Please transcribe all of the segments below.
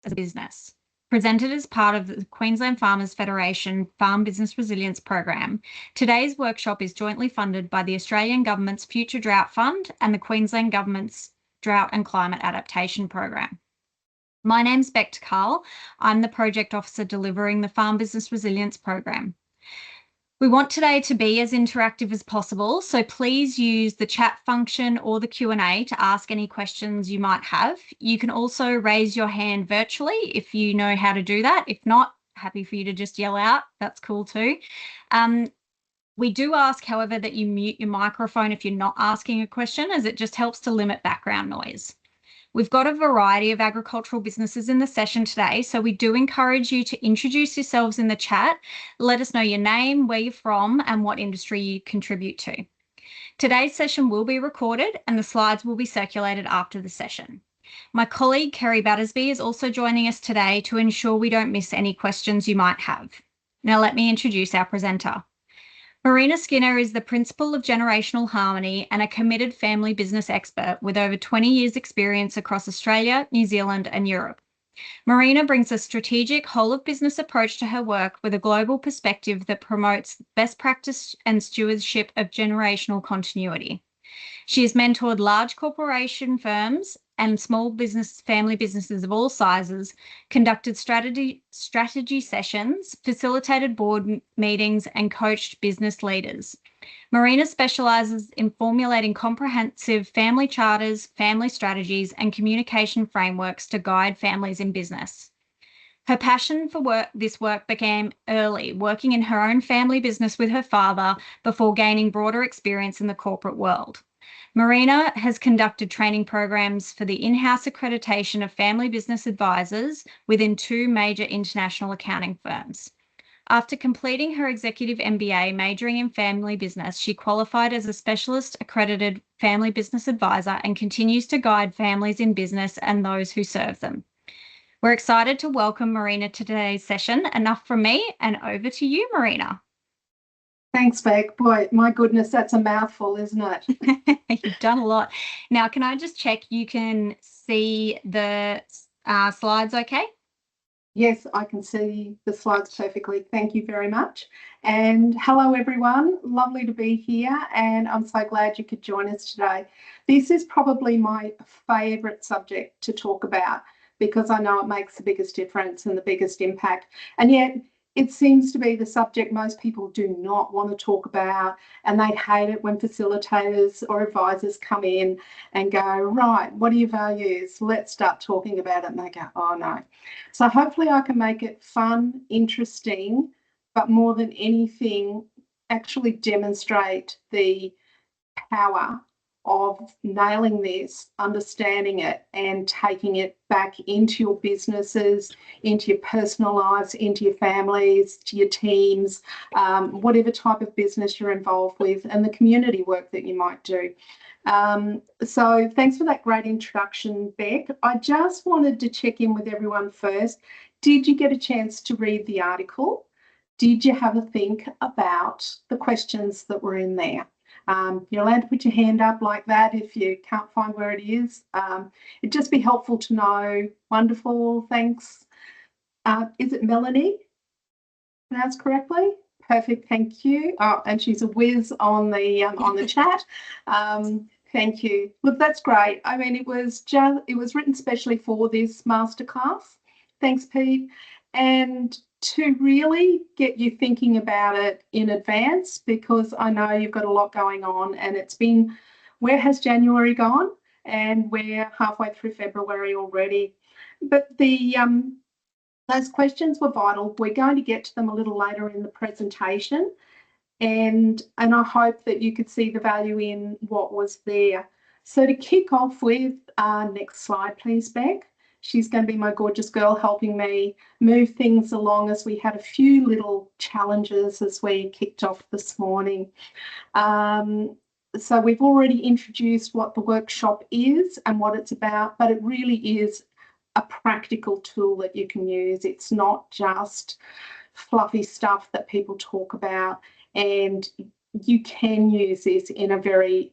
as a business. Presented as part of the Queensland Farmers Federation Farm Business Resilience Program, today's workshop is jointly funded by the Australian Government's Future Drought Fund and the Queensland Government's Drought and Climate Adaptation Program. My name's Beck Carl. I'm the Project Officer delivering the Farm Business Resilience Program. We want today to be as interactive as possible, so please use the chat function or the Q&A to ask any questions you might have. You can also raise your hand virtually if you know how to do that. If not, happy for you to just yell out. That's cool too. We do ask, however, that you mute your microphone if you're not asking a question, as it just helps to limit background noise. We've got a variety of agricultural businesses in the session today, so we do encourage you to introduce yourselves in the chat. Let us know your name, where you're from, and what industry you contribute to. Today's session will be recorded and the slides will be circulated after the session. My colleague, Kerry Battersby, is also joining us today to ensure we don't miss any questions you might have. Now let me introduce our presenter. Marina Skinner is the Principal of Generational Harmony and a committed family business expert with over 20 years' experience across Australia, New Zealand and Europe. Marina brings a strategic whole-of-business approach to her work with a global perspective that promotes best practice and stewardship of generational continuity. She has mentored large corporation firms and small business family businesses of all sizes, conducted strategy sessions, facilitated board meetings, and coached business leaders. Marina specialises in formulating comprehensive family charters, family strategies, and communication frameworks to guide families in business. Her passion for this work began early, working in her own family business with her father before gaining broader experience in the corporate world. Marina has conducted training programs for the in-house accreditation of family business advisors within 2 major international accounting firms. After completing her executive MBA majoring in family business, she qualified as a specialist accredited family business advisor and continues to guide families in business and those who serve them. We're excited to welcome Marina to today's session. Enough from me, and over to you, Marina. Thanks, Beck. Boy, my goodness, that's a mouthful, isn't it? You've done a lot. Now, can I just check you can see the slides okay? Yes, I can see the slides perfectly. Thank you very much. And hello, everyone. Lovely to be here, and I'm so glad you could join us today. This is probably my favourite subject to talk about because I know it makes the biggest difference and the biggest impact. And yet, it seems to be the subject most people do not want to talk about, and they hate it when facilitators or advisors come in and go, right, what are your values? Let's start talking about it. And they go, oh no. So hopefully I can make it fun, interesting, but more than anything, actually demonstrate the power of nailing this, understanding it, and taking it back into your businesses, into your personal lives, into your families, to your teams, whatever type of business you're involved with, and the community work that you might do. So thanks for that great introduction, Beck. I just wanted to check in with everyone first. Did you get a chance to read the article? Did you have a think about the questions that were in there? You're allowed to put your hand up like that if you can't find where it is. It'd just be helpful to know. Wonderful, thanks. Is it Melanie? Pronounced correctly? Perfect, thank you. Oh, and she's a whiz on the chat. Thank you. Look, that's great. I mean, it was written specially for this masterclass. Thanks, Pete. And to really get you thinking about it in advance, because I know you've got a lot going on, and it's been, where has January gone? And we're halfway through February already. But those questions were vital. We're going to get to them a little later in the presentation, and I hope that you could see the value in what was there. So to kick off with, next slide, please, Beck. She's going to be my gorgeous girl helping me move things along as we had a few little challenges as we kicked off this morning. So we've already introduced what the workshop is and what it's about, but it really is a practical tool that you can use. It's not just fluffy stuff that people talk about, and you can use this in a very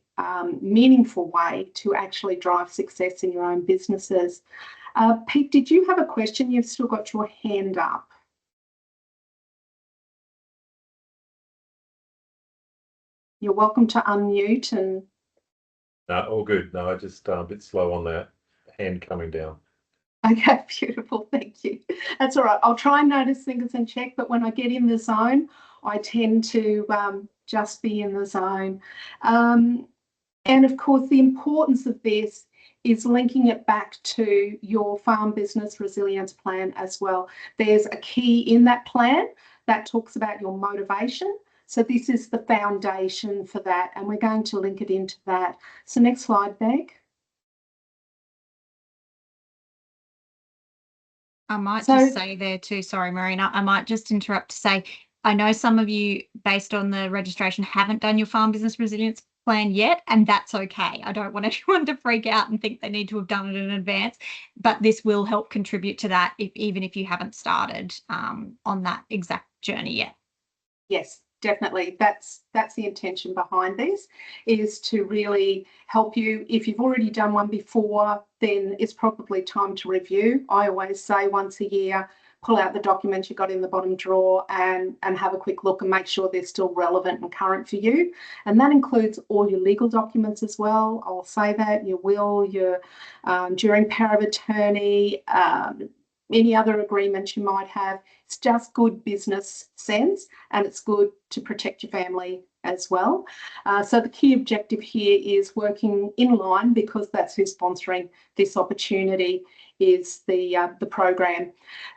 meaningful way to actually drive success in your own businesses. Pete, did you have a question? You've still got your hand up. You're welcome to unmute and... No, all good. No, I just a bit slow on that hand coming down. Okay, beautiful. Thank you. That's all right. I'll try and notice things and check, but when I get in the zone, I tend to just be in the zone. And of course, the importance of this is linking it back to your farm business resilience plan as well. There's a key in that plan that talks about your motivation. So this is the foundation for that, and we're going to link it into that. So next slide, Meg. I might just say there too, sorry, Marina, I might just interrupt to say, I know some of you, based on the registration, haven't done your farm business resilience plan yet, and that's okay. I don't want anyone to freak out and think they need to have done it in advance, but this will help contribute to that, even if you haven't started on that exact journey yet. Yes, definitely. That's the intention behind this, is to really help you. If you've already done one before, then it's probably time to review. I always say once a year, pull out the documents you got in the bottom drawer and have a quick look and make sure they're still relevant and current for you. And that includes all your legal documents as well. I'll say that, your will, your enduring power of attorney, any other agreements you might have. It's just good business sense, and it's good to protect your family as well. So the key objective here is working in line, because that's who's sponsoring this opportunity, is the program.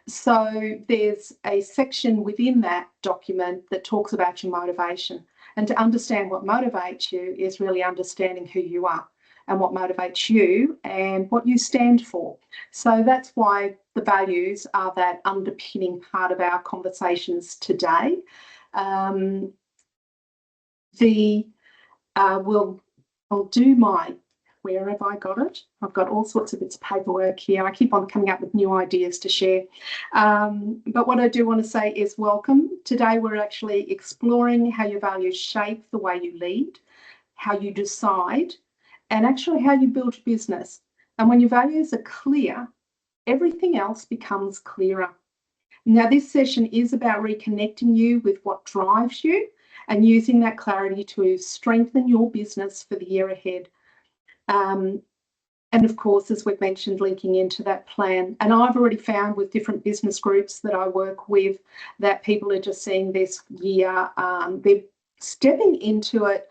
So there's a section within that document that talks about your motivation. And to understand what motivates you is really understanding who you are and what motivates you and what you stand for. So that's why the values are that underpinning part of our conversations today. I'll do my, where have I got it? I've got all sorts of bits of paperwork here. I keep on coming up with new ideas to share. But what I do want to say is welcome. Today we're actually exploring how your values shape the way you lead, how you decide, and actually how you build your business. And when your values are clear, everything else becomes clearer. Now, this session is about reconnecting you with what drives you and using that clarity to strengthen your business for the year ahead. And of course, as we've mentioned, linking into that plan. And I've already found with different business groups that I work with that people are just seeing this year, they're stepping into it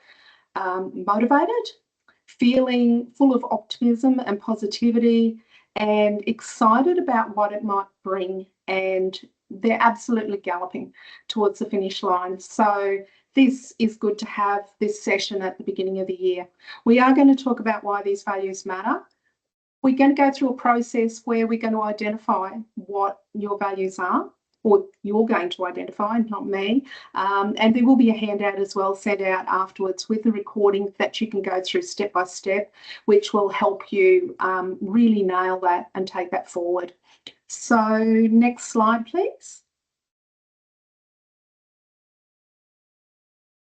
motivated, feeling full of optimism and positivity and excited about what it might bring. And they're absolutely galloping towards the finish line. So this is good to have this session at the beginning of the year. We are going to talk about why these values matter. We're going to go through a process where we're going to identify what your values are, or you're going to identify, not me. And there will be a handout as well sent out afterwards with the recording that you can go through step by step, which will help you really nail that and take that forward. So next slide, please.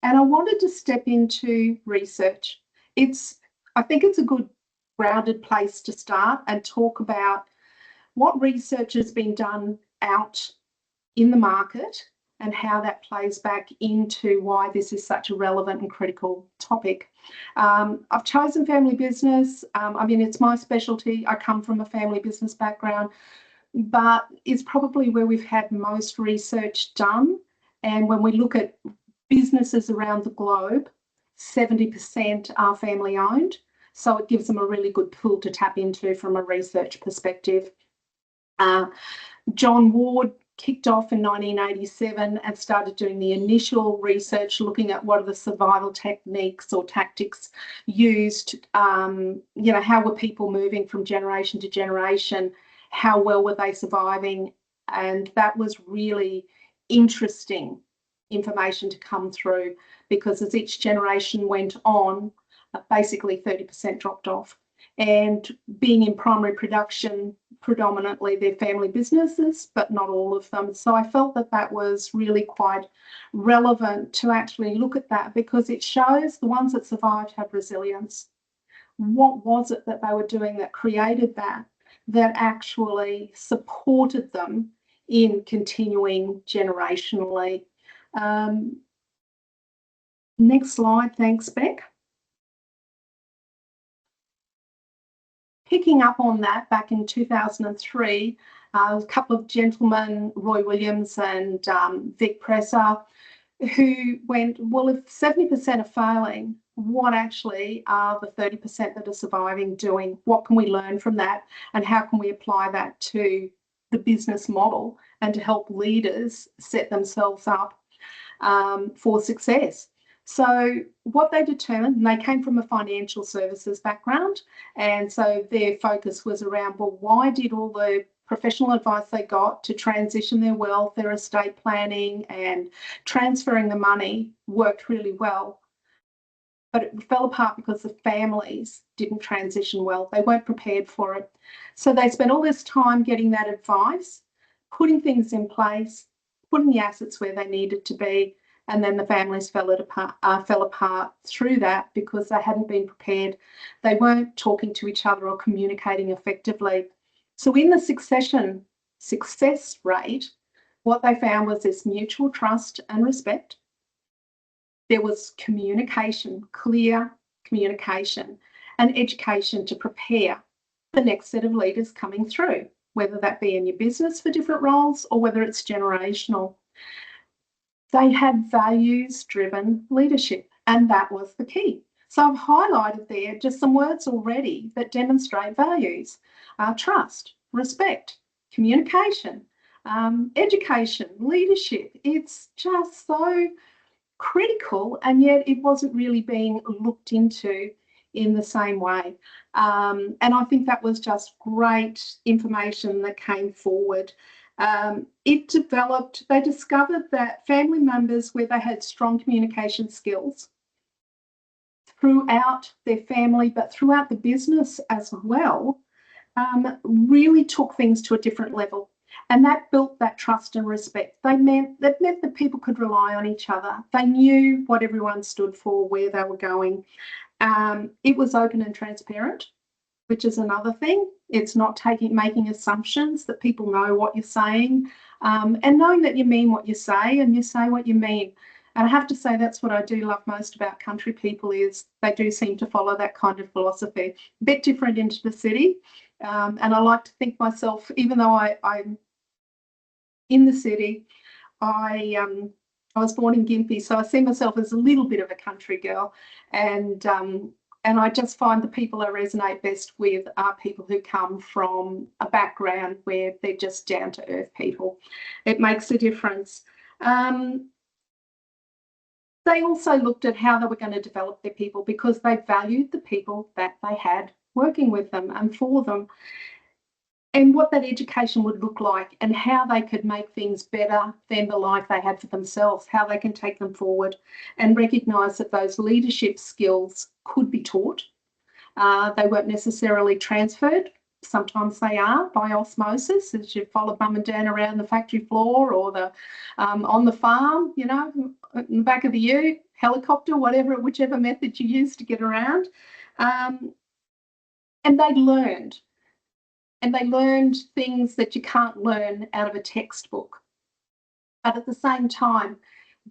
And I wanted to step into research. I think it's a good grounded place to start and talk about what research has been done out in the market and how that plays back into why this is such a relevant and critical topic. I've chosen family business. I mean, it's my specialty. I come from a family business background, but it's probably where we've had most research done. And when we look at businesses around the globe, 70% are family owned. So it gives them a really good pool to tap into from a research perspective. John Ward kicked off in 1987 and started doing the initial research, looking at what are the survival techniques or tactics used, how were people moving from generation to generation, how well were they surviving, and that was really interesting information to come through, because as each generation went on, basically 30% dropped off. And being in primary production, predominantly they're family businesses, but not all of them. So I felt that that was really quite relevant to actually look at that, because it shows the ones that survived had resilience. What was it that they were doing that created that? that actually supported them in continuing generationally. Next slide, thanks, Beck. Picking up on that, back in 2003, a couple of gentlemen, Roy Williams and Vic Presser, who went, well, if 70% are failing, what actually are the 30% that are surviving doing? What can we learn from that? And how can we apply that to the business model and to help leaders set themselves up for success? So what they determined, and they came from a financial services background, and so their focus was around, well, why did all the professional advice they got to transition their wealth, their estate planning and transferring the money worked really well, but it fell apart because the families didn't transition well. They weren't prepared for it. So they spent all this time getting that advice, putting things in place, putting the assets where they needed to be, and then the families fell apart through that because they hadn't been prepared. They weren't talking to each other or communicating effectively. So in the succession success rate, what they found was this mutual trust and respect. There was communication, clear communication, and education to prepare the next set of leaders coming through, whether that be in your business for different roles or whether it's generational. They had values-driven leadership, and that was the key. So I've highlighted there just some words already that demonstrate values: trust, respect, communication, education, leadership. It's just so critical, and yet it wasn't really being looked into in the same way. And I think that was just great information that came forward. They discovered that family members where they had strong communication skills throughout their family, but throughout the business as well, really took things to a different level. And that built that trust and respect. That meant that people could rely on each other. They knew what everyone stood for, where they were going. It was open and transparent, which is another thing. It's not making assumptions that people know what you're saying, and knowing that you mean what you say and you say what you mean. And I have to say that's what I do love most about country people is they do seem to follow that kind of philosophy. A bit different into the city, and I like to think myself, even though I'm in the city, I was born in Gympie, so I see myself as a little bit of a country girl, and I just find the people I resonate best with are people who come from a background where they're just down to earth people. It makes a difference. They also looked at how they were going to develop their people because they valued the people that they had working with them and for them, and what that education would look like and how they could make things better than the life they had for themselves, how they can take them forward and recognise that those leadership skills could be taught. They weren't necessarily transferred. Sometimes they are by osmosis, as you follow mum and dad around the factory floor or the on the farm, you know, in the back of the ute, helicopter, whichever method you use to get around. And they learned. And they learned things that you can't learn out of a textbook. But at the same time,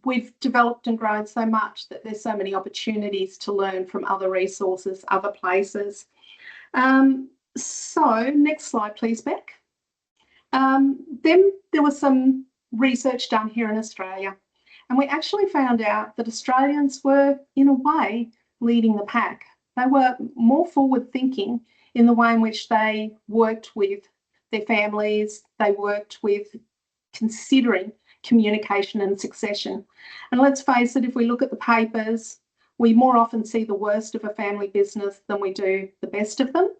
we've developed and grown so much that there's so many opportunities to learn from other resources, other places. So next slide, please, Beck. Then there was some research done here in Australia, and we actually found out that Australians were, in a way, leading the pack. They were more forward-thinking in the way in which they worked with their families, they worked with considering communication and succession. And let's face it, if we look at the papers, we more often see the worst of a family business than we do the best of them.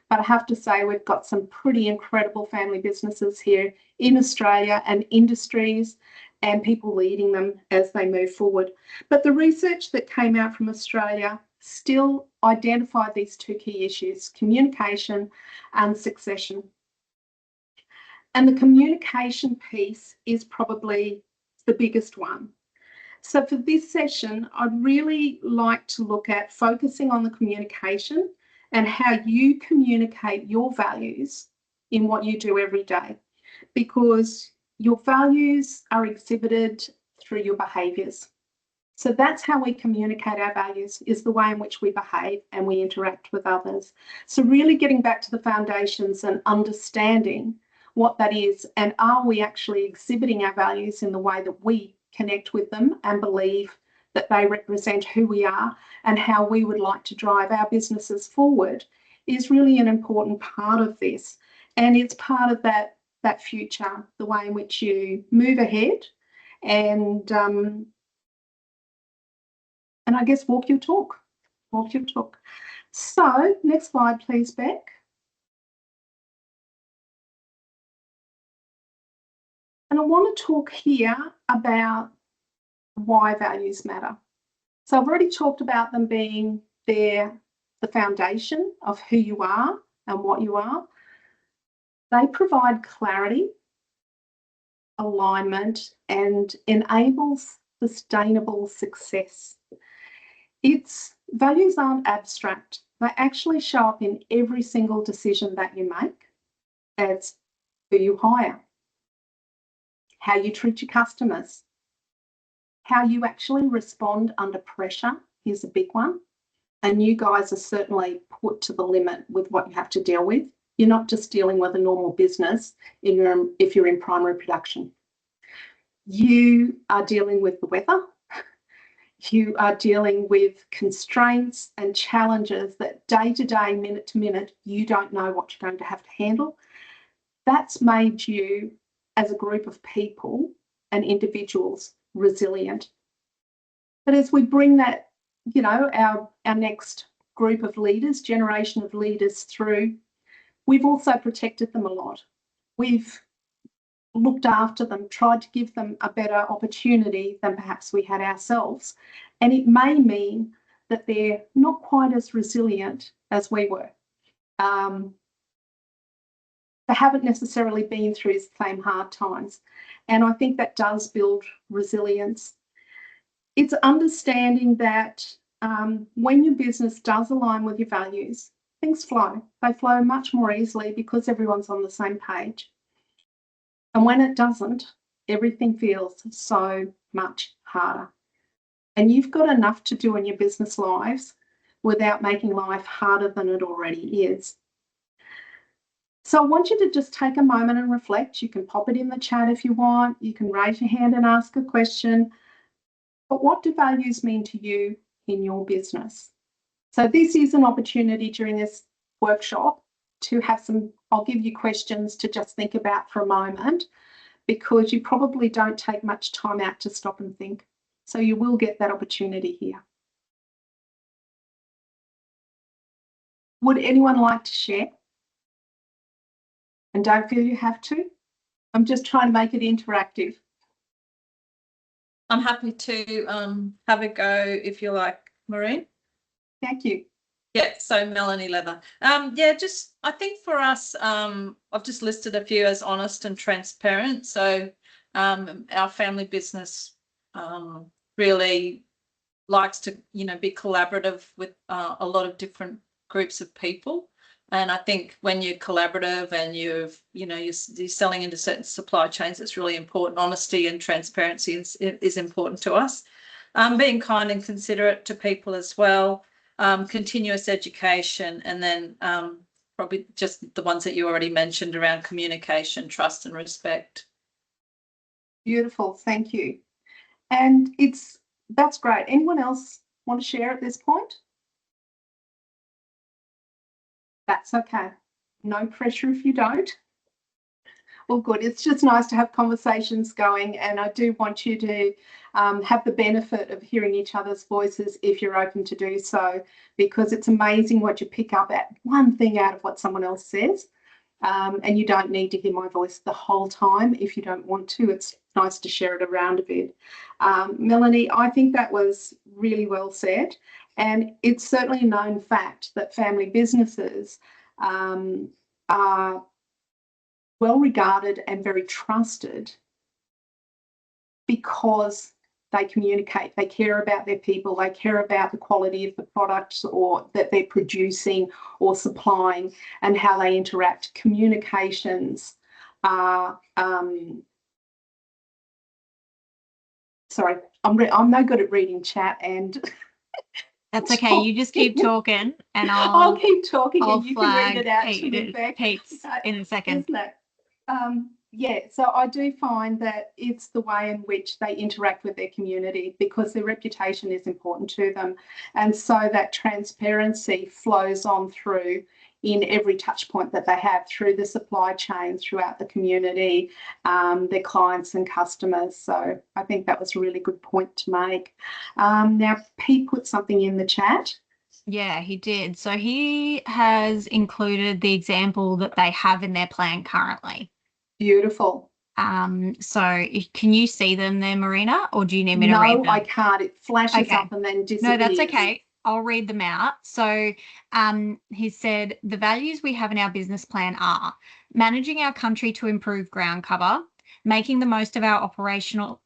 But I have to say we've got some pretty incredible family businesses here in Australia and industries and people leading them as they move forward. But the research that came out from Australia still identified these two key issues: communication and succession. And the communication piece is probably the biggest one. So for this session, I'd really like to look at focusing on the communication and how you communicate your values in what you do every day, because your values are exhibited through your behaviours. So that's how we communicate our values, is the way in which we behave and we interact with others. So really getting back to the foundations and understanding what that is, and are we actually exhibiting our values in the way that we connect with them and believe that they represent who we are and how we would like to drive our businesses forward, is really an important part of this. And it's part of that future, the way in which you move ahead and I guess walk your talk. So next slide, please, Beck. And I want to talk here about why values matter. So I've already talked about them being the foundation of who you are and what you are. They provide clarity, alignment, and enables sustainable success. Values aren't abstract. They actually show up in every single decision that you make. As who you hire, how you treat your customers, how you actually respond under pressure. Here's a big one. And you guys are certainly put to the limit with what you have to deal with. You're not just dealing with a normal business if you're in primary production. You are dealing with the weather. You are dealing with constraints and challenges that day to day, minute to minute, you don't know what you're going to have to handle. That's made you, as a group of people and individuals, resilient. But as we bring that, our next group of leaders, generation of leaders through, we've also protected them a lot. We've looked after them, tried to give them a better opportunity than perhaps we had ourselves. And it may mean that they're not quite as resilient as we were. They haven't necessarily been through the same hard times. And I think that does build resilience. It's understanding that when your business does align with your values, things flow. They flow much more easily because everyone's on the same page. And when it doesn't, everything feels so much harder. And you've got enough to do in your business lives without making life harder than it already is. So I want you to just take a moment and reflect. You can pop it in the chat if you want. You can raise your hand and ask a question. But what do values mean to you in your business? So this is an opportunity during this workshop to have I'll give you questions to just think about for a moment, because you probably don't take much time out to stop and think. So you will get that opportunity here. Would anyone like to share? And don't feel you have to. I'm just trying to make it interactive. I'm happy to have a go if you like, Maureen. Thank you. Yeah, so Melanie Leather. I think for us, I've just listed a few as honest and transparent. So our family business really likes to, be collaborative with a lot of different groups of people. And I think when you're collaborative and you're selling into certain supply chains, it's really important. Honesty and transparency is important to us. Being kind and considerate to people as well. Continuous education, and then probably just the ones that you already mentioned around communication, trust and respect. Beautiful, thank you. And that's great. Anyone else want to share at this point? That's okay. No pressure if you don't. Well, good. It's just nice to have conversations going, and I do want you to have the benefit of hearing each other's voices if you're open to do so, because it's amazing what you pick up at one thing out of what someone else says. And you don't need to hear my voice the whole time if you don't want to. It's nice to share it around a bit. Melanie, I think that was really well said. And it's certainly a known fact that family businesses are well regarded and very trusted because they communicate, they care about their people, they care about the quality of the products or that they're producing or supplying and how they interact. Communications are, sorry, I'm no good at reading chat and That's okay. You just keep talking and I'll keep talking I'll and you can read it out to me, Pete, Beck. Pete's in a second. Isn't it? Yeah, so I do find that it's the way in which they interact with their community because their reputation is important to them. And so that transparency flows on through in every touch point that they have through the supply chain, throughout the community, their clients and customers. So I think that was a really good point to make. Now, Pete put something in the chat. Yeah, he did. So he has included the example that they have in their plan currently. Beautiful. So can you see them there, Marina, or do you need me to read them? No, I can't. It flashes up and then disappears. No, that's okay. I'll read them out. So he said the values we have in our business plan are managing our country to improve ground cover, making the most of our operation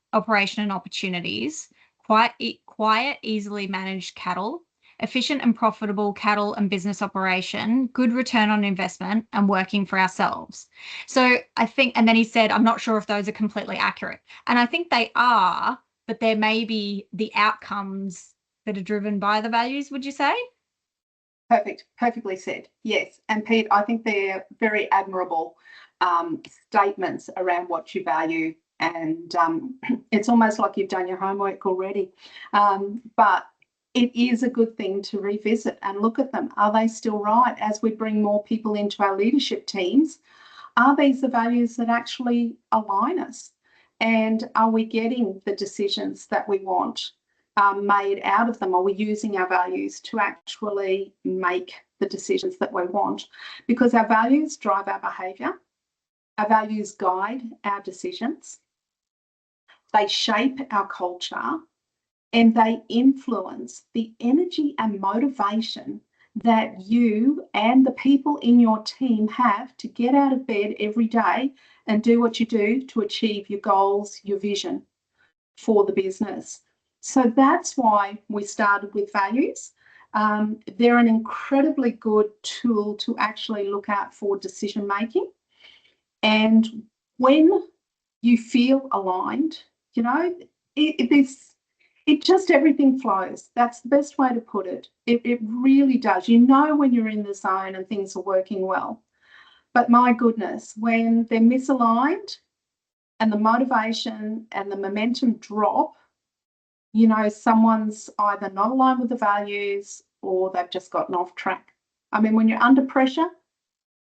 and opportunities, quiet, easily managed cattle, efficient and profitable cattle and business operation, good return on investment, and working for ourselves. So I think, and then he said, I'm not sure if those are completely accurate. And I think they are, but there may be the outcomes that are driven by the values, would you say? Perfect. Perfectly said. Yes. And Pete, I think they're very admirable statements around what you value. And it's almost like you've done your homework already. But it is a good thing to revisit and look at them. Are they still right as we bring more people into our leadership teams? Are these the values that actually align us? And are we getting the decisions that we want made out of them? Are we using our values to actually make the decisions that we want? Because our values drive our behaviour. Our values guide our decisions. They shape our culture. And they influence the energy and motivation that you and the people in your team have to get out of bed every day and do what you do to achieve your goals, your vision for the business. So that's why we started with values. They're an incredibly good tool to actually look at for decision making. And when you feel aligned, you know, it just everything flows. That's the best way to put it. It really does. You know when you're in the zone and things are working well. But my goodness, when they're misaligned and the motivation and the momentum drop, you know, someone's either not aligned with the values or they've just gotten off track. I mean, when you're under pressure,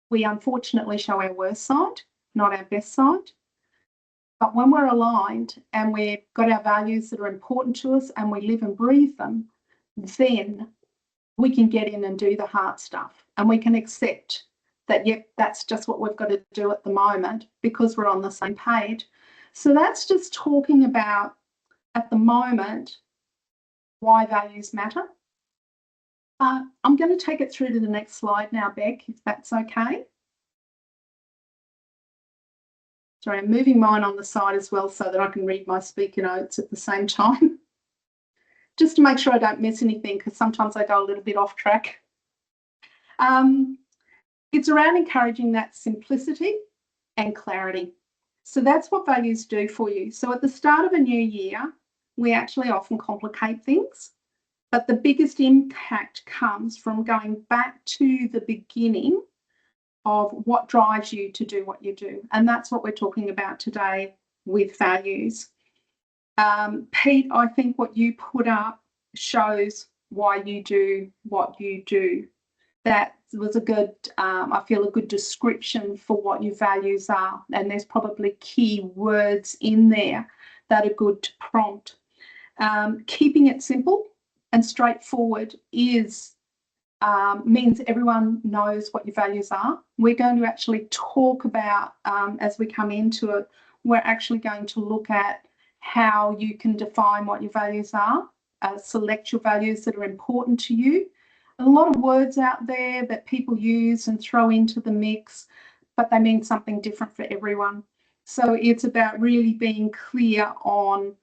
we unfortunately show our worst side, not our best side. But when we're aligned and we've got our values that are important to us and we live and breathe them, then we can get in and do the hard stuff and we can accept that, yep, that's just what we've got to do at the moment because we're on the same page. So that's just talking about, at the moment, why values matter. I'm going to take it through to the next slide now, Beck, if that's okay. Sorry, I'm moving mine on the side as well so that I can read my speaker notes at the same time. Just to make sure I don't miss anything because sometimes I go a little bit off track. It's around encouraging that simplicity and clarity. So that's what values do for you. So at the start of a new year, we actually often complicate things, but the biggest impact comes from going back to the beginning of what drives you to do what you do. And that's what we're talking about today with values. Pete, I think what you put up shows why you do what you do. That was a good, I feel, a good description for what your values are. And there's probably key words in there that are good to prompt. Keeping it simple and straightforward is means everyone knows what your values are. We're going to actually talk about, as we come into it, we're actually going to look at how you can define what your values are, select your values that are important to you. A lot of words out there that people use and throw into the mix, but they mean something different for everyone. So it's about really being clear on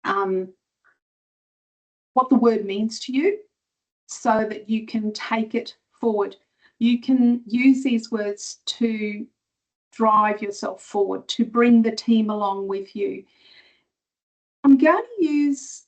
what the word means to you so that you can take it forward. You can use these words to drive yourself forward, to bring the team along with you. I'm going to use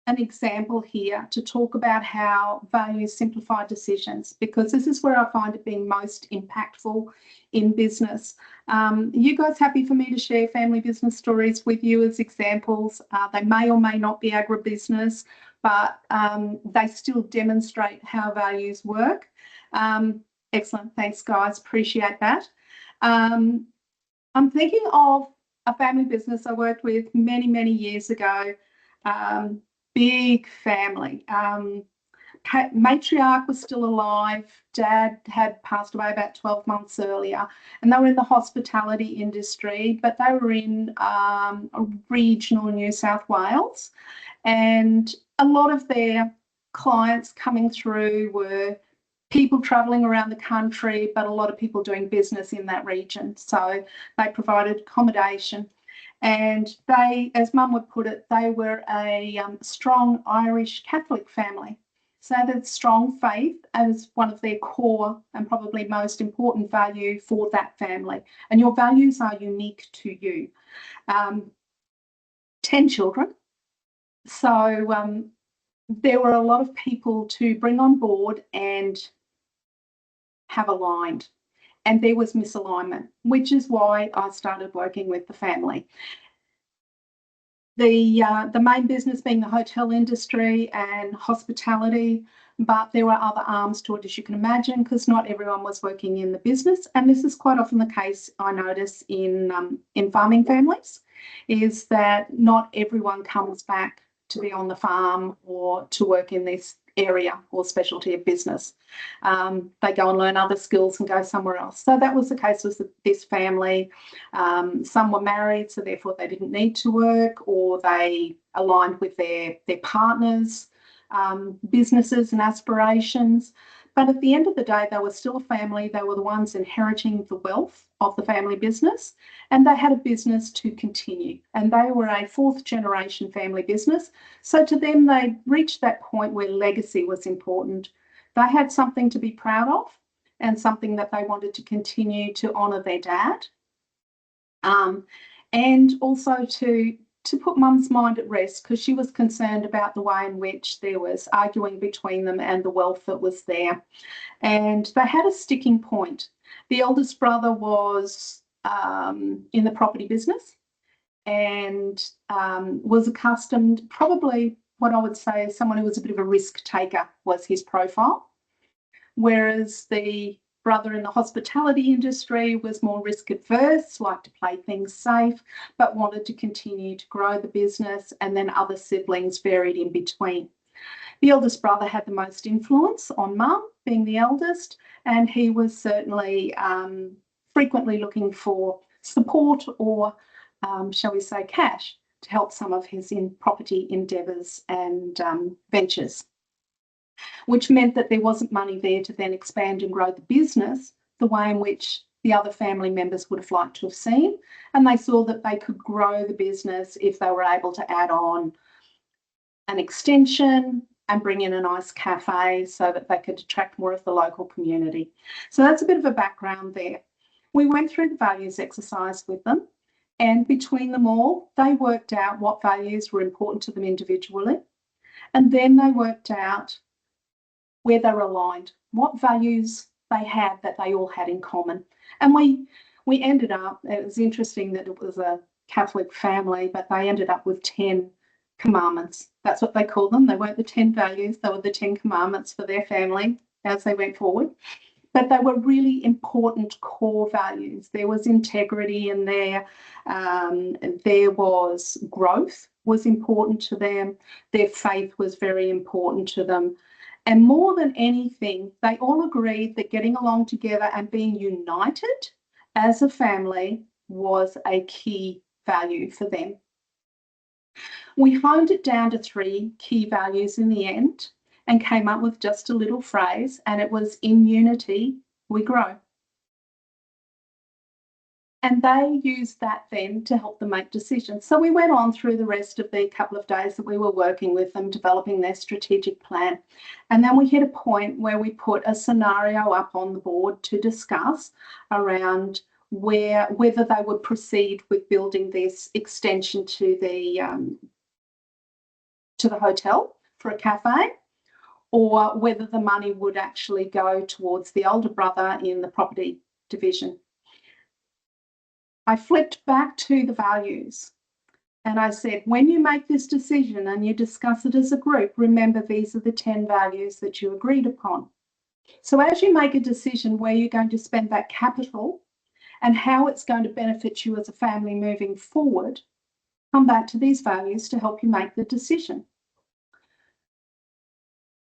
an example here to talk about how values simplify decisions, because this is where I find it being most impactful in business. You guys happy for me to share family business stories with you as examples? They may or may not be agribusiness, but they still demonstrate how values work. Excellent, thanks guys, appreciate that. I'm thinking of a family business I worked with many, many years ago. Big family. Matriarch was still alive. Dad had passed away about 12 months earlier, and they were in the hospitality industry, but they were in regional New South Wales, and a lot of their clients coming through were people travelling around the country, but a lot of people doing business in that region. So they provided accommodation. And they, as Mum would put it, they were a strong Irish Catholic family. So that strong faith as one of their core and probably most important value for that family. And your values are unique to you. 10 children. So there were a lot of people to bring on board and have aligned. And there was misalignment, which is why I started working with the family. The main business being the hotel industry and hospitality, but there were other arms to it, as you can imagine, because not everyone was working in the business. And this is quite often the case, I notice, in farming families, is that not everyone comes back to be on the farm or to work in this area or specialty of business. They go and learn other skills and go somewhere else. So that was the case with this family. Some were married, so therefore they didn't need to work, or they aligned with their partners' businesses and aspirations. But at the end of the day, they were still a family. They were the ones inheriting the wealth of the family business, and they had a business to continue. And they were a fourth generation family business. So to them, they reached that point where legacy was important. They had something to be proud of and something that they wanted to continue to honour their dad. And also to put Mum's mind at rest, because she was concerned about the way in which there was arguing between them and the wealth that was there. And they had a sticking point. The eldest brother was in the property business and was accustomed, probably what I would say is someone who was a bit of a risk taker was his profile, whereas the brother in the hospitality industry was more risk adverse, liked to play things safe, but wanted to continue to grow the business, and then other siblings varied in between. The eldest brother had the most influence on Mum, being the eldest, and he was certainly frequently looking for support or, shall we say, cash to help some of his property endeavours and ventures, which meant that there wasn't money there to then expand and grow the business the way in which the other family members would have liked to have seen. And they saw that they could grow the business if they were able to add on an extension and bring in a nice cafe so that they could attract more of the local community. So that's a bit of a background there. We went through the values exercise with them, and between them all, they worked out what values were important to them individually. And then they worked out where they were aligned, what values they had that they all had in common. And we ended up, it was interesting that it was a Catholic family, but they ended up with 10 commandments. That's what they called them. They weren't the 10 values, they were the 10 commandments for their family as they went forward. But they were really important core values. There was integrity in there. There was growth was important to them. Their faith was very important to them. And more than anything, they all agreed that getting along together and being united as a family was a key value for them. We honed it down to 3 key values in the end and came up with just a little phrase, and it was, in unity, we grow. And they used that then to help them make decisions. So we went on through the rest of the couple of days that we were working with them, developing their strategic plan. And then we hit a point where we put a scenario up on the board to discuss around whether they would proceed with building this extension to the hotel for a cafe, or whether the money would actually go towards the older brother in the property division. I flipped back to the values and I said, when you make this decision and you discuss it as a group, remember these are the 10 values that you agreed upon. So as you make a decision where you're going to spend that capital and how it's going to benefit you as a family moving forward, come back to these values to help you make the decision.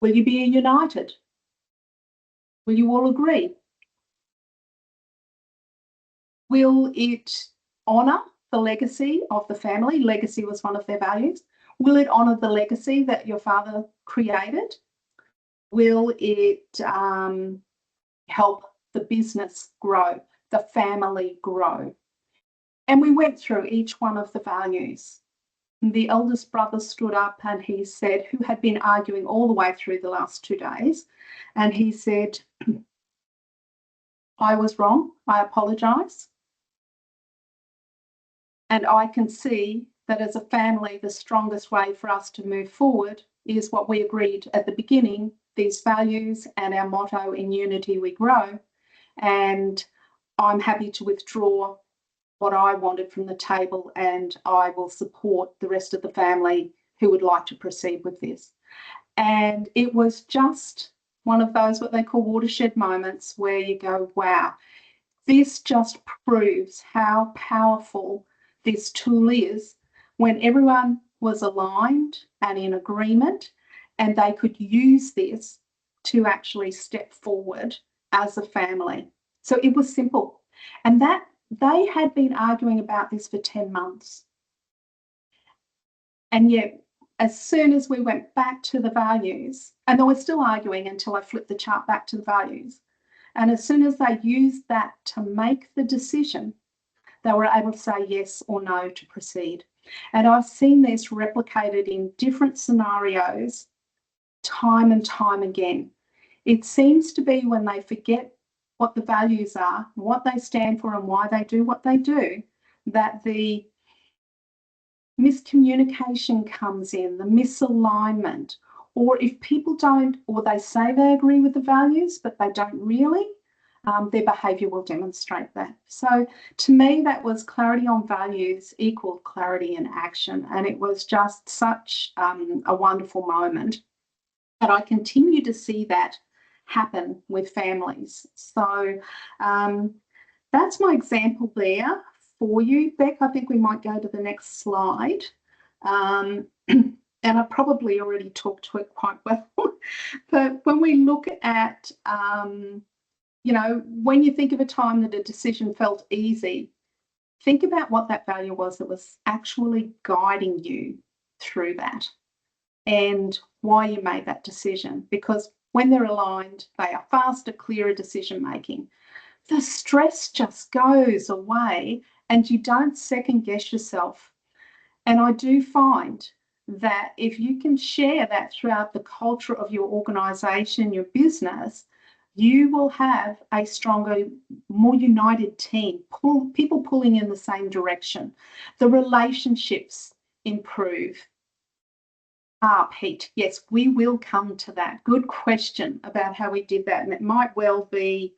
Will you be united? Will you all agree? Will it honour the legacy of the family? Legacy was one of their values. Will it honour the legacy that your father created? Will it help the business grow, the family grow? And we went through each one of the values. The eldest brother stood up and he said, who had been arguing all the way through the last 2 days, and he said, I was wrong, I apologise. And I can see that as a family, the strongest way for us to move forward is what we agreed at the beginning, these values and our motto, in unity we grow. And I'm happy to withdraw what I wanted from the table, and I will support the rest of the family who would like to proceed with this. And it was just one of those, what they call watershed moments, where you go, wow, this just proves how powerful this tool is when everyone was aligned and in agreement, and they could use this to actually step forward as a family. So it was simple. And that they had been arguing about this for 10 months. And yet, as soon as we went back to the values, and they were still arguing until I flipped the chart back to the values, and as soon as they used that to make the decision, they were able to say yes or no to proceed. And I've seen this replicated in different scenarios time and time again. It seems to be when they forget what the values are, what they stand for, and why they do what they do, that the miscommunication comes in, the misalignment, or if people don't, or they say they agree with the values, but they don't really, their behaviour will demonstrate that. So to me, that was clarity on values equal clarity in action. And it was just such a wonderful moment. And I continue to see that happen with families. So that's my example there for you, Beck. I think we might go to the next slide. And I probably already talked to it quite well. But when we look at you know, when you think of a time that a decision felt easy, think about what that value was that was actually guiding you through that and why you made that decision. Because when they're aligned, they are faster, clearer decision making. The stress just goes away and you don't second guess yourself. And I do find that if you can share that throughout the culture of your organisation, your business, you will have a stronger, more united team, people pulling in the same direction. The relationships improve. Pete, yes, we will come to that. Good question about how we did that. And it might well be,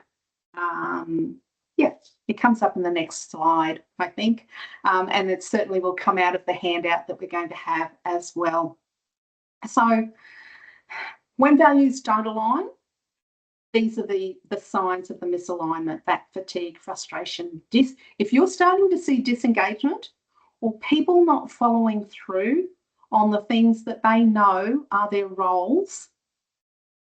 yes, it comes up in the next slide, I think. And it certainly will come out of the handout that we're going to have as well. So when values don't align, these are the signs of the misalignment, that fatigue, frustration. If you're starting to see disengagement or people not following through on the things that they know are their roles,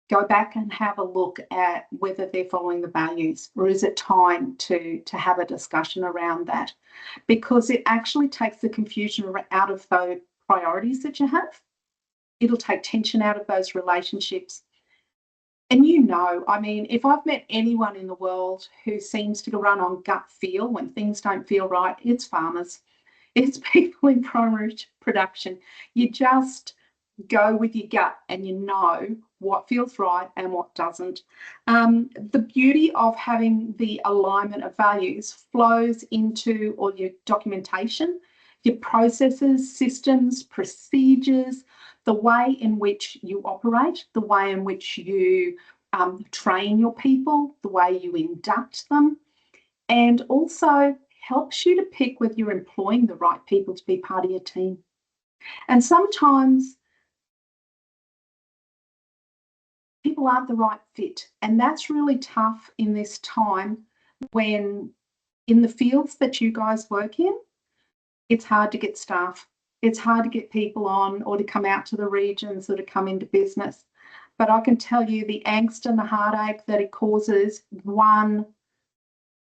go back and have a look at whether they're following the values, or is it time to have a discussion around that? Because it actually takes the confusion out of those priorities that you have. It'll take tension out of those relationships. And you know, I mean, if I've met anyone in the world who seems to run on gut feel when things don't feel right, it's farmers. It's people in primary production. You just go with your gut and you know what feels right and what doesn't. The beauty of having the alignment of values flows into all your documentation, your processes, systems, procedures, the way in which you operate, the way in which you train your people, the way you induct them, and also helps you to pick whether you're employing the right people to be part of your team. And sometimes people aren't the right fit. And that's really tough in this time when in the fields that you guys work in, it's hard to get staff. It's hard to get people on or to come out to the regions or to come into business. But I can tell you the angst and the heartache that it causes, one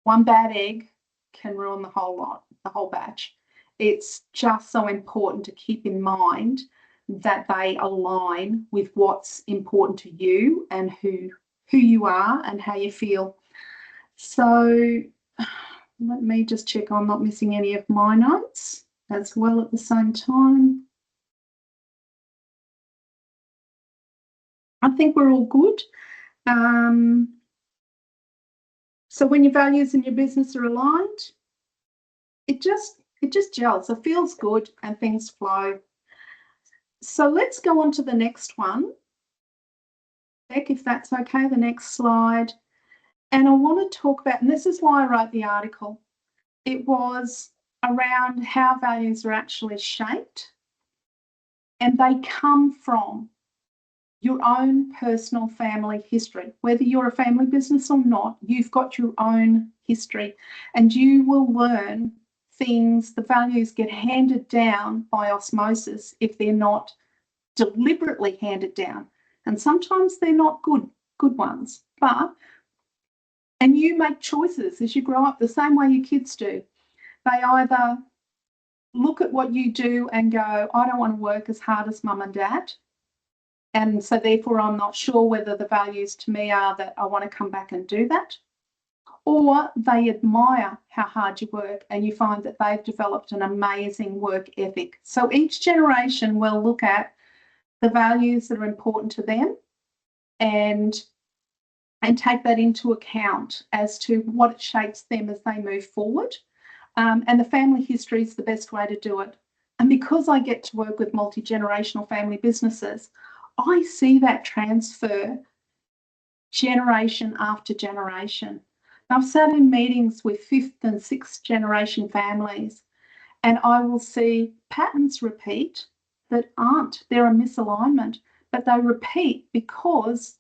bad egg can ruin the whole lot, the whole batch. It's just so important to keep in mind that they align with what's important to you and who you are and how you feel. So let me just check I'm not missing any of my notes as well at the same time. I think we're all good. So when your values and your business are aligned, it just gels. It feels good and things flow. So let's go on to the next one. Beck, if that's okay, the next slide. And I want to talk about, and this is why I wrote the article, it was around how values are actually shaped, and they come from your own personal family history. Whether you're a family business or not, you've got your own history, and you will learn things, the values get handed down by osmosis if they're not deliberately handed down. And sometimes they're not good ones, and you make choices as you grow up the same way your kids do. They either look at what you do and go, I don't want to work as hard as mum and dad, and so therefore I'm not sure whether the values to me are that I want to come back and do that, or they admire how hard you work and you find that they've developed an amazing work ethic. So each generation will look at the values that are important to them and take that into account as to what it shapes them as they move forward. And the family history is the best way to do it. And because I get to work with multi-generational family businesses, I see that transfer generation after generation. I've sat in meetings with 5th and 6th generation families, and I will see patterns repeat that aren't, they're a misalignment, but they repeat because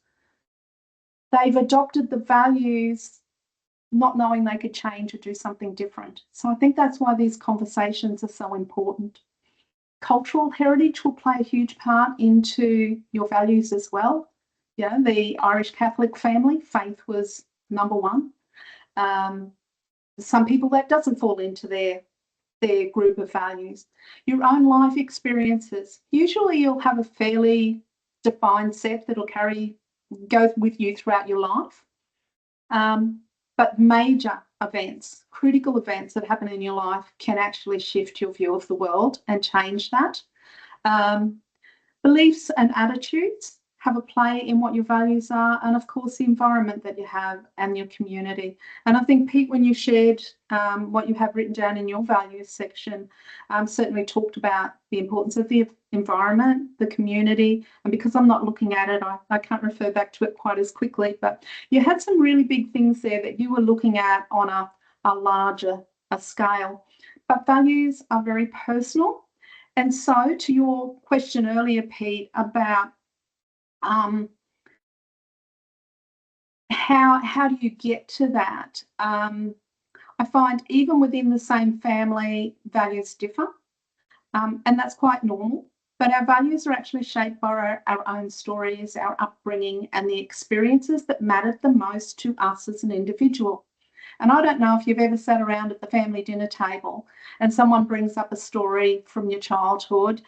they've adopted the values not knowing they could change or do something different. So I think that's why these conversations are so important. Cultural heritage will play a huge part into your values as well. Yeah, the Irish Catholic family, faith was number one. Some people that doesn't fall into their group of values. Your own life experiences. Usually you'll have a fairly defined set that'll go with you throughout your life. But major events, critical events that happen in your life can actually shift your view of the world and change that. Beliefs and attitudes have a play in what your values are, and of course the environment that you have and your community. And I think, Pete, when you shared what you have written down in your values section, certainly talked about the importance of the environment, the community, and because I'm not looking at it, I can't refer back to it quite as quickly, but you had some really big things there that you were looking at on a larger scale. But values are very personal. And so to your question earlier, Pete, about how do you get to that? I find even within the same family, values differ, and that's quite normal. But our values are actually shaped by our own stories, our upbringing, and the experiences that mattered the most to us as an individual. And I don't know if you've ever sat around at the family dinner table and someone brings up a story from your childhood,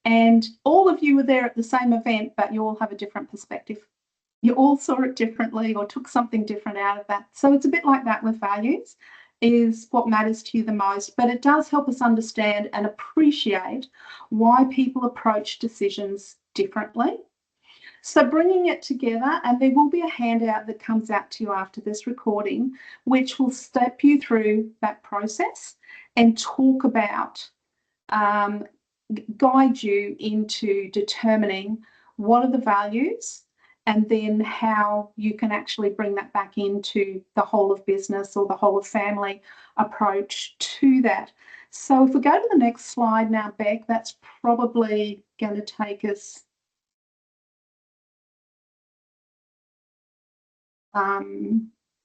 and all of you were there at the same event, but you all have a different perspective. you all saw it differently or took something different out of that. So it's a bit like that with values, is what matters to you the most, but it does help us understand and appreciate why people approach decisions differently. So bringing it together, and there will be a handout that comes out to you after this recording, which will step you through that process and talk about, guide you into determining what are the values and then how you can actually bring that back into the whole of business or the whole of family approach to that. So if we go to the next slide now, Beck, that's probably going to take us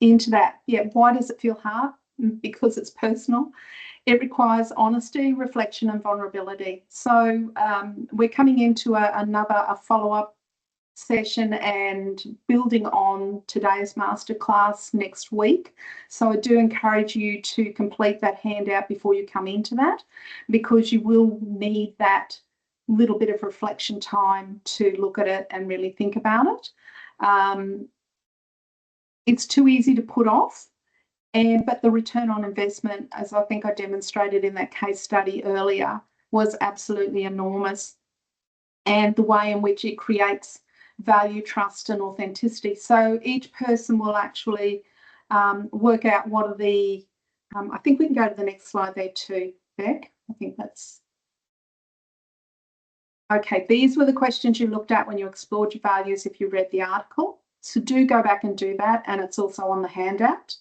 into that. Yeah, why does it feel hard? Because it's personal. It requires honesty, reflection, and vulnerability. So we're coming into a follow-up session and building on today's masterclass next week. So I do encourage you to complete that handout before you come into that, because you will need that little bit of reflection time to look at it and really think about it. It's too easy to put off, but the return on investment, as I think I demonstrated in that case study earlier, was absolutely enormous, and the way in which it creates value, trust, and authenticity. So each person will actually work out what are the, I think we can go to the next slide there too, Beck. I think that's, okay, these were the questions you looked at when you explored your values if you read the article. So do go back and do that, and it's also on the handout.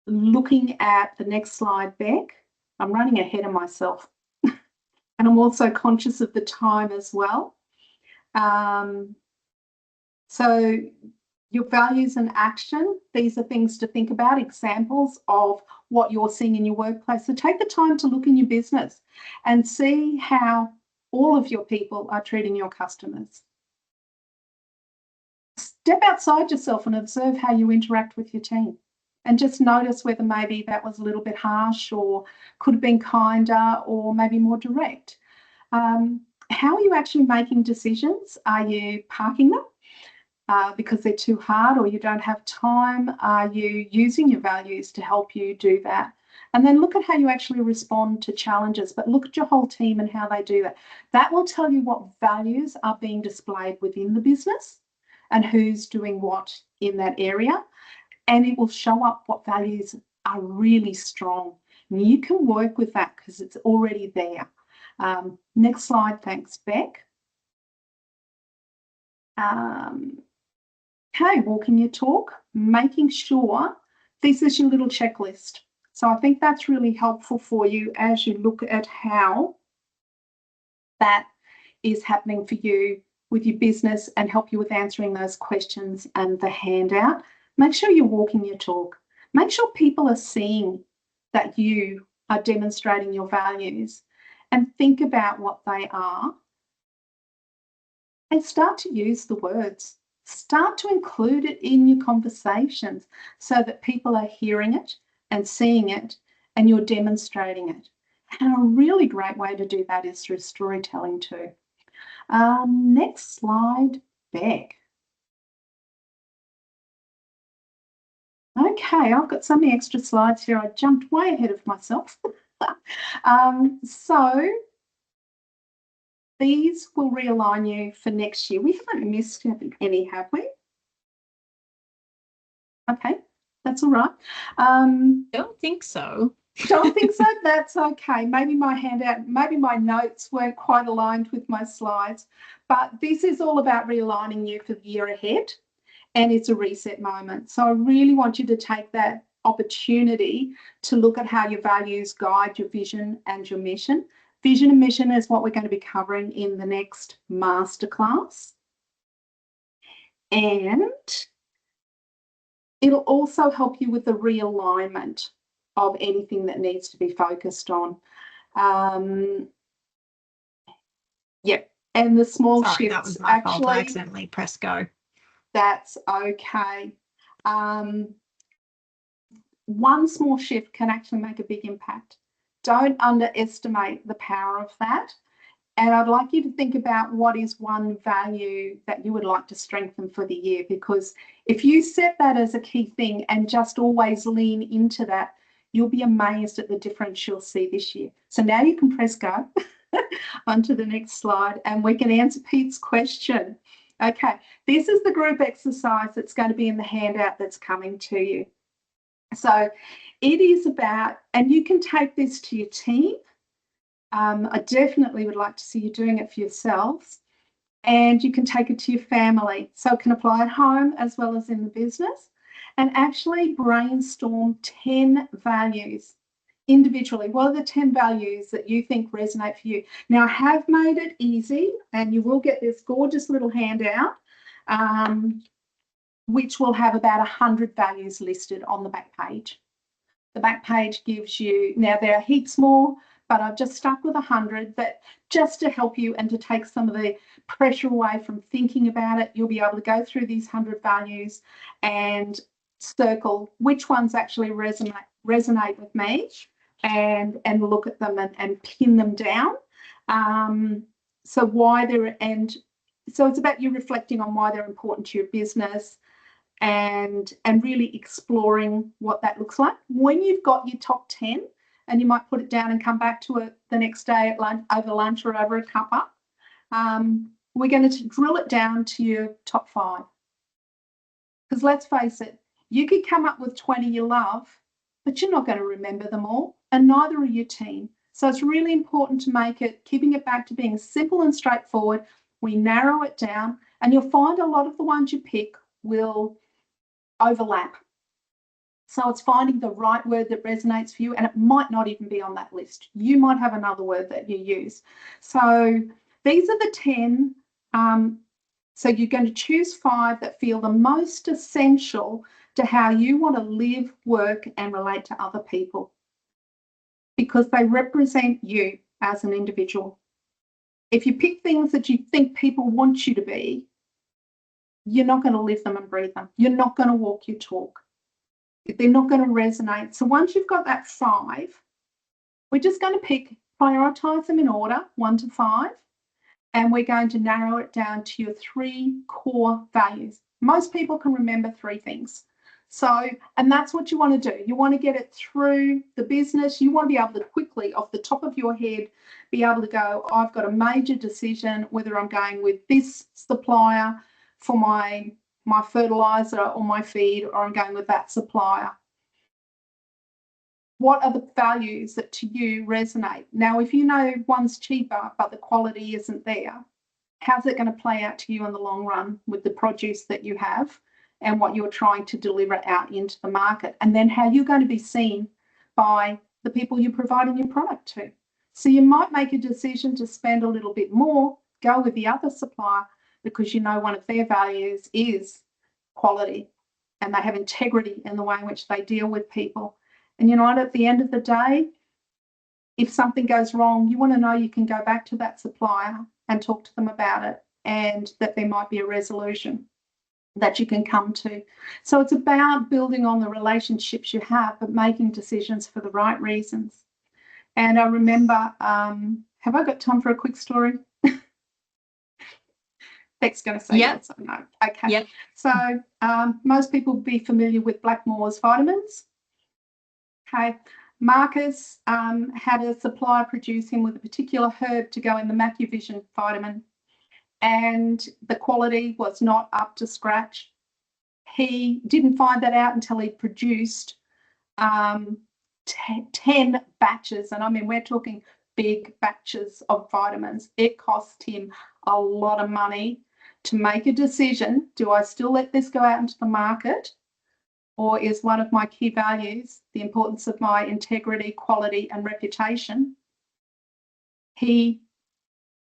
Looking at the next slide, Beck, I'm running ahead of myself. And I'm also conscious of the time as well. So your values and action, these are things to think about, examples of what you're seeing in your workplace. So take the time to look in your business and see how all of your people are treating your customers. Step outside yourself and observe how you interact with your team, and just notice whether maybe that was a little bit harsh or could have been kinder or maybe more direct. How are you actually making decisions? Are you parking them because they're too hard or you don't have time? Are you using your values to help you do that? And then look at how you actually respond to challenges, but look at your whole team and how they do that. That will tell you what values are being displayed within the business and who's doing what in that area. And it will show up what values are really strong. And you can work with that because it's already there. Next slide, thanks, Beck. Okay, walking your talk, making sure this is your little checklist. So I think that's really helpful for you as you look at how that is happening for you with your business and help you with answering those questions and the handout. Make sure you're walking your talk. Make sure people are seeing that you are demonstrating your values, and think about what they are and start to use the words. Start to include it in your conversations so that people are hearing it and seeing it and you're demonstrating it. And a really great way to do that is through storytelling too. Next slide, Beck. Okay, I've got so many extra slides here. I jumped way ahead of myself. So these will realign you for next year. We haven't missed any, have we? Okay, that's all right. Don't think so. Don't think so? That's okay. Maybe my handout, maybe my notes weren't quite aligned with my slides, but this is all about realigning you for the year ahead, and it's a reset moment. So I really want you to take that opportunity to look at how your values guide your vision and your mission. Vision and mission is what we're going to be covering in the next masterclass. And it'll also help you with the realignment of anything that needs to be focused on. Yeah, and the small Sorry, shifts. that was my fault. I Actually, accidentally pressed go. that's okay. One small shift can actually make a big impact. Don't underestimate the power of that. And I'd like you to think about what is one value that you would like to strengthen for the year, because if you set that as a key thing and just always lean into that, you'll be amazed at the difference you'll see this year. So now you can press go onto the next slide and we can answer Pete's question. Okay, this is the group exercise that's going to be in the handout that's coming to you. So it is about, and you can take this to your team. I definitely would like to see you doing it for yourselves, and you can take it to your family. So it can apply at home as well as in the business, and actually brainstorm 10 values individually. What are the 10 values that you think resonate for you? Now, I have made it easy, and you will get this gorgeous little handout, which will have about 100 values listed on the back page. The back page gives you, now there are heaps more, but I've just stuck with 100 that just to help you and to take some of the pressure away from thinking about it. You'll be able to go through these 100 values and circle which ones actually resonate with me, and look at them and pin them down. So why they're, and so it's about you reflecting on why they're important to your business, and really exploring what that looks like. When you've got your top 10, and you might put it down and come back to it the next day at lunch, over lunch or over a cuppa, we're going to drill it down to your top 5. Because let's face it, you could come up with 20 you love, but you're not going to remember them all, and neither are your team. So it's really important to make it, keeping it back to being simple and straightforward. We narrow it down, and you'll find a lot of the ones you pick will overlap. So it's finding the right word that resonates for you, and it might not even be on that list. You might have another word that you use. So these are the 10. So you're going to choose 5 that feel the most essential to how you want to live, work, and relate to other people, because they represent you as an individual. If you pick things that you think people want you to be, you're not going to live them and breathe them. You're not going to walk your talk. They're not going to resonate. So once you've got that 5, we're just going to prioritize them in order, 1 to 5, and we're going to narrow it down to your 3 core values. Most people can remember 3 things. So, and that's what you want to do. You want to get it through the business. You want to be able to quickly, off the top of your head, be able to go, I've got a major decision whether I'm going with this supplier for my fertilizer or my feed, or I'm going with that supplier. What are the values that to you resonate? Now, if you know one's cheaper but the quality isn't there, how's it going to play out to you in the long run with the produce that you have and what you're trying to deliver out into the market? And then how you're going to be seen by the people you're providing your product to. So you might make a decision to spend a little bit more, go with the other supplier, because you know one of their values is quality, and they have integrity in the way in which they deal with people. And you know what, at the end of the day, if something goes wrong, you want to know you can go back to that supplier and talk to them about it, and that there might be a resolution that you can come to. So it's about building on the relationships you have, but making decisions for the right reasons. And I remember, have I got time for a quick story? Beck's going to say yes or no. Okay. Yep. So most people will be familiar with Blackmore's vitamins. Okay. Marcus had a supplier produce him with a particular herb to go in the MacuVision vitamin, and the quality was not up to scratch. He didn't find that out until he produced 10 batches, and I mean, we're talking big batches of vitamins. It cost him a lot of money to make a decision. Do I still let this go out into the market, or is one of my key values the importance of my integrity, quality, and reputation? He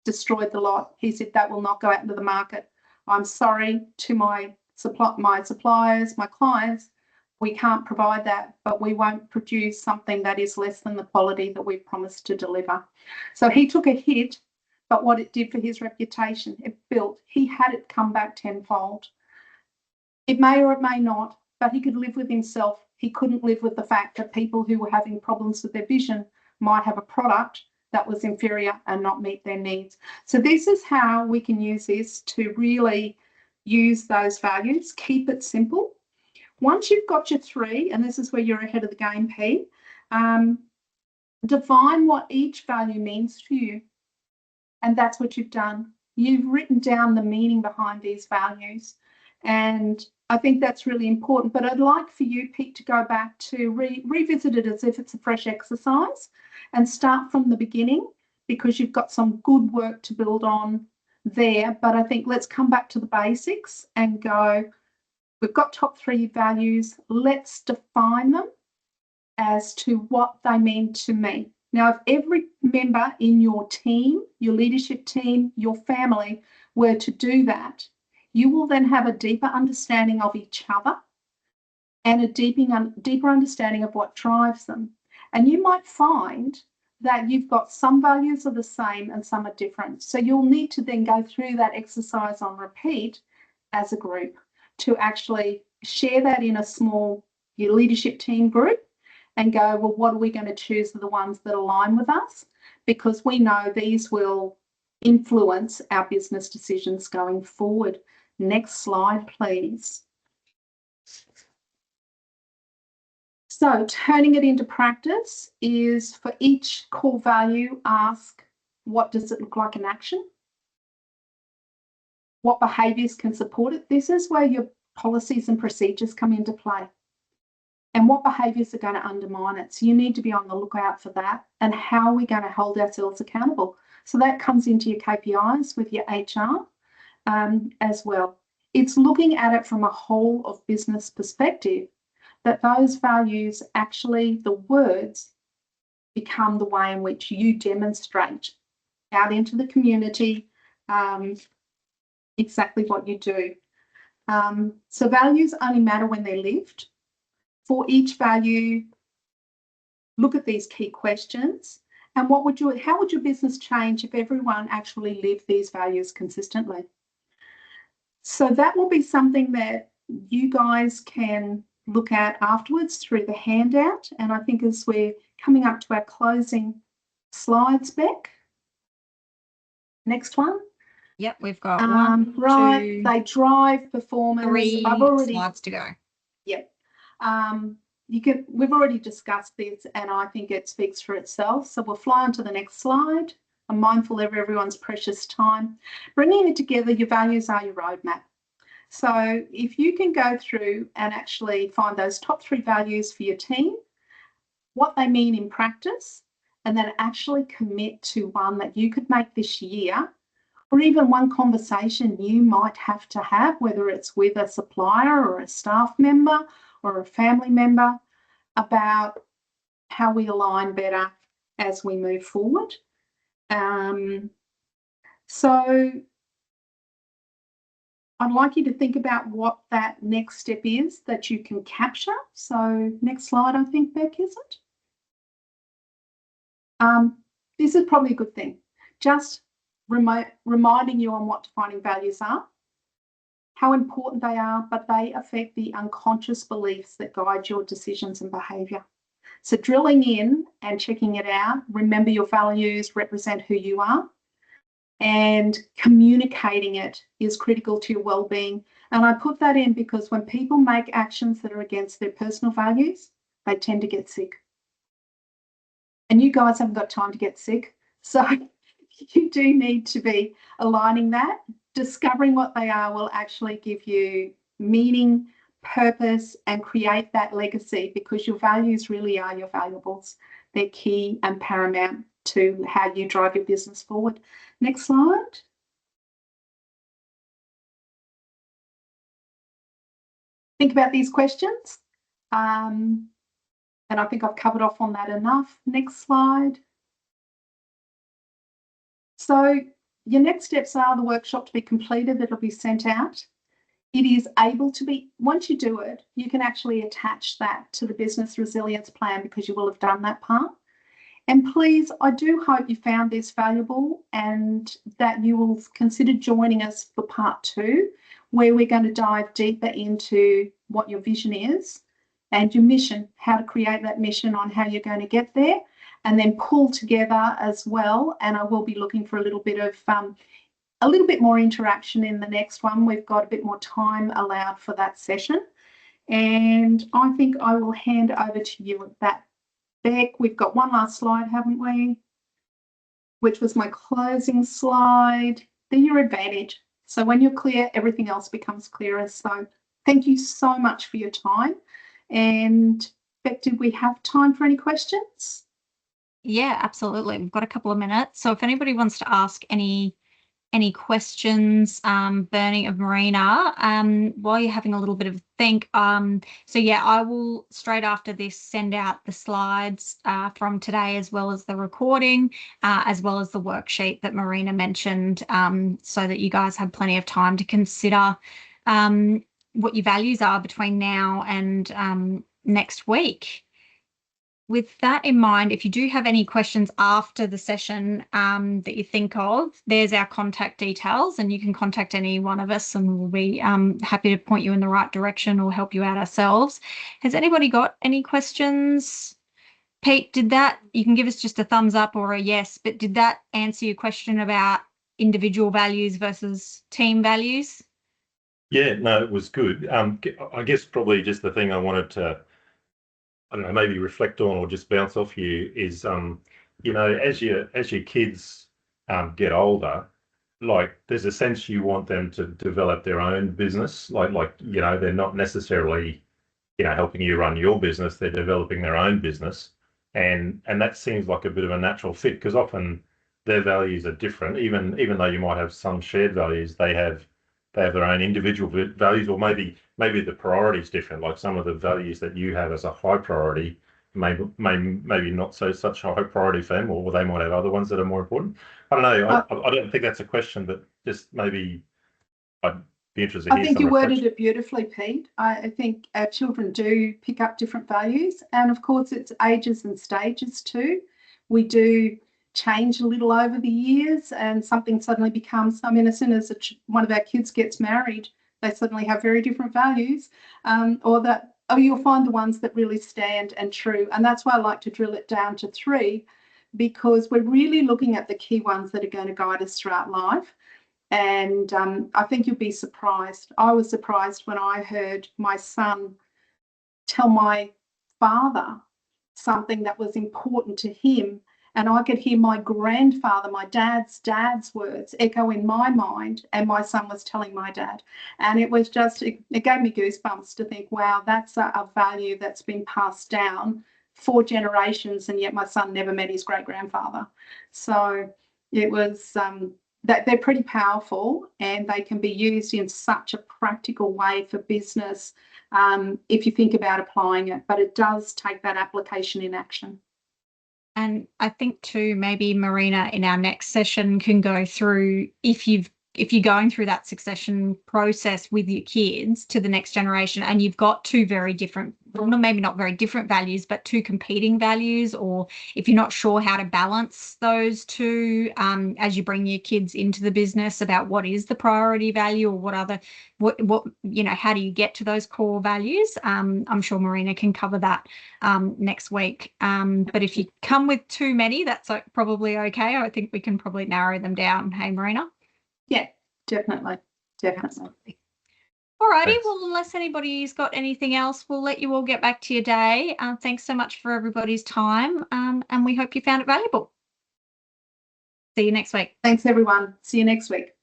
destroyed the lot. He said that will not go out into the market. I'm sorry to my suppliers, my clients, we can't provide that, but we won't produce something that is less than the quality that we've promised to deliver. So he took a hit, but what it did for his reputation, it built. He had it come back tenfold. It may or it may not, but he could live with himself. He couldn't live with the fact that people who were having problems with their vision might have a product that was inferior and not meet their needs. So this is how we can use this to really use those values, keep it simple. Once you've got your 3, and this is where you're ahead of the game, P, define what each value means to you. And that's what you've done. You've written down the meaning behind these values. And I think that's really important. But I'd like for you, Pete, to go back to revisit it as if it's a fresh exercise and start from the beginning, because you've got some good work to build on there. But I think let's come back to the basics and go, we've got top 3 values. Let's define them as to what they mean to me. Now, if every member in your team, your leadership team, your family were to do that, you will then have a deeper understanding of each other and a deeper understanding of what drives them. And you might find that you've got some values are the same and some are different. So you'll need to then go through that exercise on repeat as a group to actually share that in a small your leadership team group and go, well, what are we going to choose are the ones that align with us? Because we know these will influence our business decisions going forward. Next slide, please. So turning it into practice is for each core value, ask, what does it look like in action? What behaviours can support it? This is where your policies and procedures come into play. And what behaviours are going to undermine it? So you need to be on the lookout for that. And how are we going to hold ourselves accountable? So that comes into your KPIs with your HR as well. It's looking at it from a whole of business perspective, that those values actually, the words, become the way in which you demonstrate out into the community exactly what you do. So values only matter when they're lived. For each value, look at these key questions and how would your business change if everyone actually lived these values consistently? So that will be something that you guys can look at afterwards through the handout. And I think as we're coming up to our closing slides, Beck, next one. Yep, we've got one, right, 2, they drive performance. 3 slides to go. Yep. We've already discussed this and I think it speaks for itself. So we'll fly on to the next slide. I'm mindful of everyone's precious time. Bringing it together, your values are your roadmap. So if you can go through and actually find those top 3 values for your team, what they mean in practice, and then actually commit to one that you could make this year, or even one conversation you might have to have, whether it's with a supplier or a staff member or a family member, about how we align better as we move forward. So I'd like you to think about what that next step is that you can capture. So next slide, I think, Beck, is it? This is probably a good thing. Just reminding you on what defining values are, how important they are, but they affect the unconscious beliefs that guide your decisions and behaviour. So drilling in and checking it out, remember your values represent who you are, and communicating it is critical to your well-being. And I put that in because when people make actions that are against their personal values, they tend to get sick. And you guys haven't got time to get sick. So you do need to be aligning that. Discovering what they are will actually give you meaning, purpose, and create that legacy, because your values really are your valuables. They're key and paramount to how you drive your business forward. Next slide. Think about these questions. And I think I've covered off on that enough. Next slide. So your next steps are the workshop to be completed, that'll be sent out. It is able to be, once you do it, you can actually attach that to the business resilience plan because you will have done that part. And please, I do hope you found this valuable and that you will consider joining us for part 2, where we're going to dive deeper into what your vision is and your mission, how to create that mission on how you're going to get there, and then pull together as well. And I will be looking for a little bit more interaction in the next one. We've got a bit more time allowed for that session. And I think I will hand over to you at that, Beck. We've got one last slide, haven't we? Which was my closing slide. They're your advantage. So when you're clear, everything else becomes clearer. So thank you so much for your time. And Beck, did we have time for any questions? Yeah, absolutely. We've got a couple of minutes. So if anybody wants to ask any questions, Bernie of Marina, while you're having a little bit of a think. So yeah, I will straight after this send out the slides from today, as well as the recording, as well as the worksheet that Marina mentioned, so that you guys have plenty of time to consider what your values are between now and next week. With that in mind, if you do have any questions after the session that you think of, there's our contact details, and you can contact any one of us and we'll be happy to point you in the right direction or help you out ourselves. Has anybody got any questions? Pete, you can give us just a thumbs up or a yes, but did that answer your question about individual values versus team values? Yeah, no, it was good. I guess probably just the thing I wanted to, I don't know, maybe reflect on or just bounce off you is, you know, as your kids get older, like there's a sense you want them to develop their own business. Like you know, they're not necessarily, you know, helping you run your business. They're developing their own business, and that seems like a bit of a natural fit because often their values are different. Even though you might have some shared values, they have their own individual values, or maybe the priority's different. Like some of the values that you have as a high priority maybe not such a high priority for them, or they might have other ones that are more important. I don't know. I don't think that's a question, but just maybe I'd be interested to hear. I think some you worded reflection. it beautifully, Pete. I think our children do pick up different values, and of course it's ages and stages too. We do change a little over the years, and something suddenly becomes, I mean, as soon as one of our kids gets married, they suddenly have very different values, or you'll find the ones that really stand and true. And that's why I like to drill it down to 3, because we're really looking at the key ones that are going to guide us throughout life. And I think you'll be surprised. I was surprised when I heard my son tell my father something that was important to him, and I could hear my grandfather, my dad's words echo in my mind, and my son was telling my dad. And it was just, it gave me goosebumps to think, wow, that's a value that's been passed down 4 generations, and yet my son never met his great-grandfather. So it was, that they're pretty powerful, and they can be used in such a practical way for business if you think about applying it, but it does take that application in action. And I think too, maybe Marina in our next session can go through, if you're going through that succession process with your kids to the next generation, and you've got 2 very different, well, maybe not very different values, but 2 competing values, or if you're not sure how to balance those 2 as you bring your kids into the business, about what is the priority value, or what you know, how do you get to those core values? I'm sure Marina can cover that next week. But if you come with too many, that's probably okay. I think we can probably narrow them down. Hey, Marina? Yeah, definitely. All righty. Thanks. Well, unless anybody's got anything else, we'll let you all get back to your day. Thanks so much for everybody's time, and we hope you found it valuable. See you next week. Thanks, everyone. See you next week.